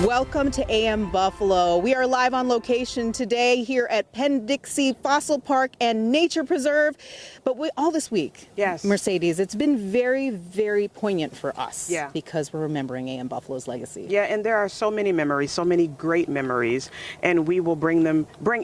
Welcome to AM Buffalo. We are live on location today here at Penn Dixie Fossil Park and Nature Preserve. But all this week, yes, Mercedes, it's been very, very poignant for us. Yeah. Because we're remembering AM Buffalo's legacy. Yeah, and there are so many memories, so many great memories, and we will bring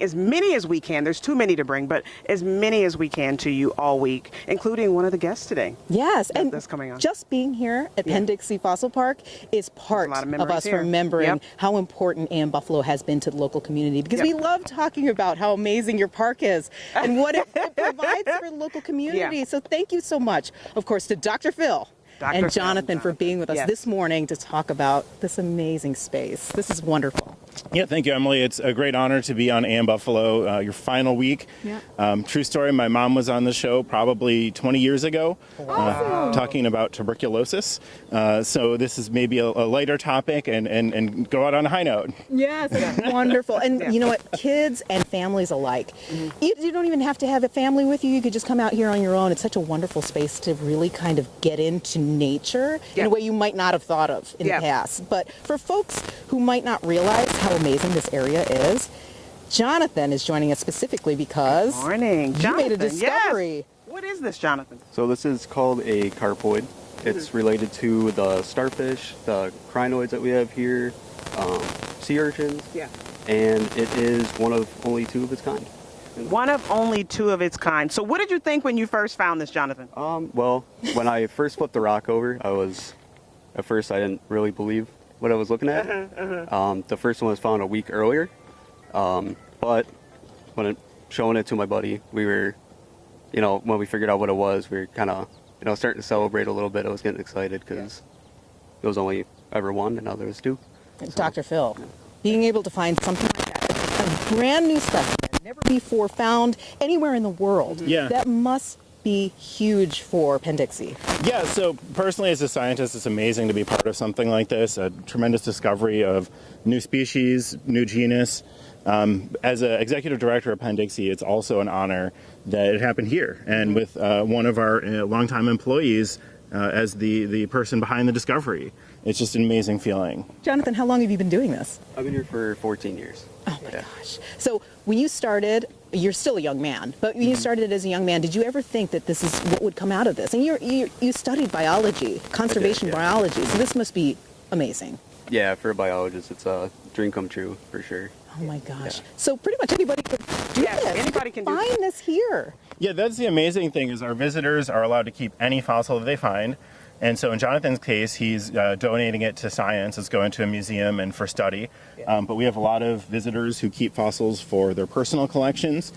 as many as we can. There's too many to bring, but as many as we can to you all week, including one of the guests today. Yes, and that's coming on. Just being here at Penn Dixie Fossil Park is part of us remembering how important AM Buffalo has been to the local community, because we love talking about how amazing your park is and what it provides for local community. So thank you so much, of course, to Dr. Phil and Jonathan for being with us this morning to talk about this amazing space. This is wonderful. Yeah, thank you, Emily. It's a great honor to be on AM Buffalo, your final week. True story, my mom was on the show probably 20 years ago, talking about tuberculosis. So this is maybe a lighter topic and go out on a high note. Yes, wonderful. And you know what? Kids and families alike. You don't even have to have a family with you. You could just come out here on your own. It's such a wonderful space to really kind of get into nature in a way you might not have thought of in the past. But for folks who might not realize how amazing this area is, Jonathan is joining us specifically because you made a discovery. Yes. What is this, Jonathan? So this is called a carpoid. It's related to the starfish, the crinoids that we have here, sea urchins, and it is one of only two of its kind. One of only two of its kind. So what did you think when you first found this, Jonathan? Well, when I first flipped the rock over, at first I didn't really believe what I was looking at. The first one was found a week earlier, but when showing it to my buddy, we were, when we figured out what it was, we were kind of, starting to celebrate a little bit. I was getting excited because it was only ever one, and now there's two. Dr. Phil, being able to find something like that, a brand new specimen, never before found anywhere in the world, that must be huge for Penn Dixie. Yeah, so personally as a scientist, it's amazing to be part of something like this, a tremendous discovery of new species, new genus. As an executive director of Penn Dixie, it's also an honor that it happened here, and with one of our longtime employees as the person behind the discovery. It's just an amazing feeling. Jonathan, how long have you been doing this? I've been here for 14 years. Oh my gosh. So when you started, you're still a young man, but when you started as a young man, did you ever think that this is what would come out of this? And you studied biology, conservation biology, so this must be amazing. Yeah, for a biologist, it's a dream come true, for sure. Oh my gosh. So pretty much anybody could do this. Anybody can find this here. Yeah, that's the amazing thing, is our visitors are allowed to keep any fossil that they find. And so in Jonathan's case, he's donating it to science. It's going to a museum and for study. But we have a lot of visitors who keep fossils for their personal collections.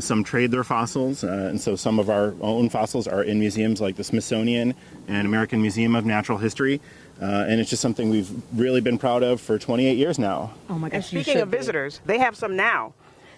Some trade their fossils. And so some of our own fossils are in museums like the Smithsonian and American Museum of Natural History. And it's just something we've really been proud of for 28 years now. Oh my gosh. And speaking of visitors, they have some now.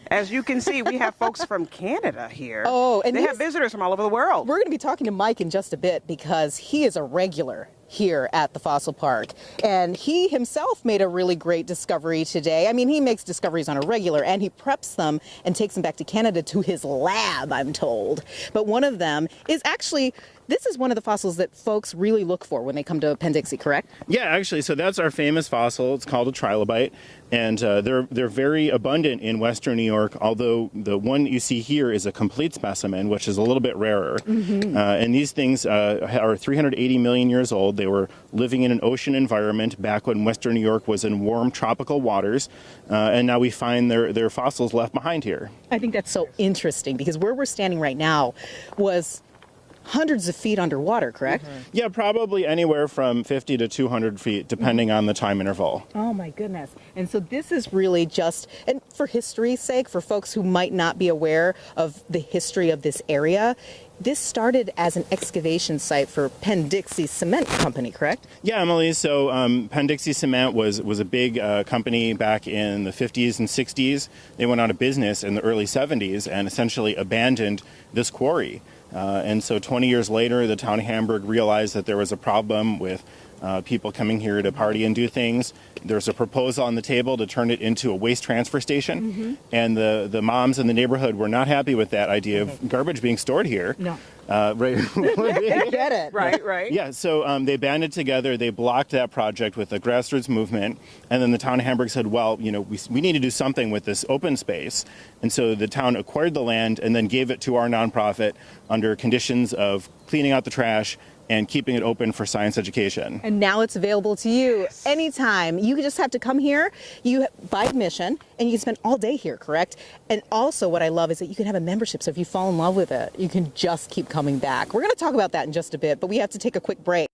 As you can see, we have folks from Canada here. Oh, and they have visitors from all over the world. We're going to be talking to Mike in just a bit because he is a regular here at the Fossil Park. And he himself made a really great discovery today. I mean, he makes discoveries on a regular, and he preps them and takes them back to Canada to his lab, I'm told. But one of them is actually, this is one of the fossils that folks really look for when they come to Penn Dixie, correct? Yeah, actually, so that's our famous fossil. It's called a trilobite, and they're very abundant in western New York, although the one you see here is a complete specimen, which is a little bit rarer. And these things are 380 million years old. They were living in an ocean environment back when western New York was in warm tropical waters, and now we find their fossils left behind here. I think that's so interesting because where we're standing right now was hundreds of feet underwater, correct? Yeah, probably anywhere from 50 to 200 feet, depending on the time interval. Oh my goodness. And so this is really just, and for history's sake, for folks who might not be aware of the history of this area, this started as an excavation site for Penn Dixie Cement Company, correct? Yeah, Emily. So Penn Dixie Cement was a big company back in the 50s and 60s. They went out of business in the early 70s and essentially abandoned this quarry. And so 20 years later, the town of Hamburg realized that there was a problem with people coming here to party and do things. There's a proposal on the table to turn it into a waste transfer station. And the moms in the neighborhood were not happy with that idea of garbage being stored here. No. Right. Get it. Right. Yeah, so they banded together, they blocked that project with a grassroots movement, and then the town of Hamburg said, well, we need to do something with this open space. And so the town acquired the land and then gave it to our nonprofit under conditions of cleaning out the trash and keeping it open for science education. And now it's available to you anytime. You just have to come here, you buy admission, and you can spend all day here, correct? And also what I love is that you can have a membership, so if you fall in love with it, you can just keep coming back. We're going to talk about that in just a bit, but we have to take a quick break.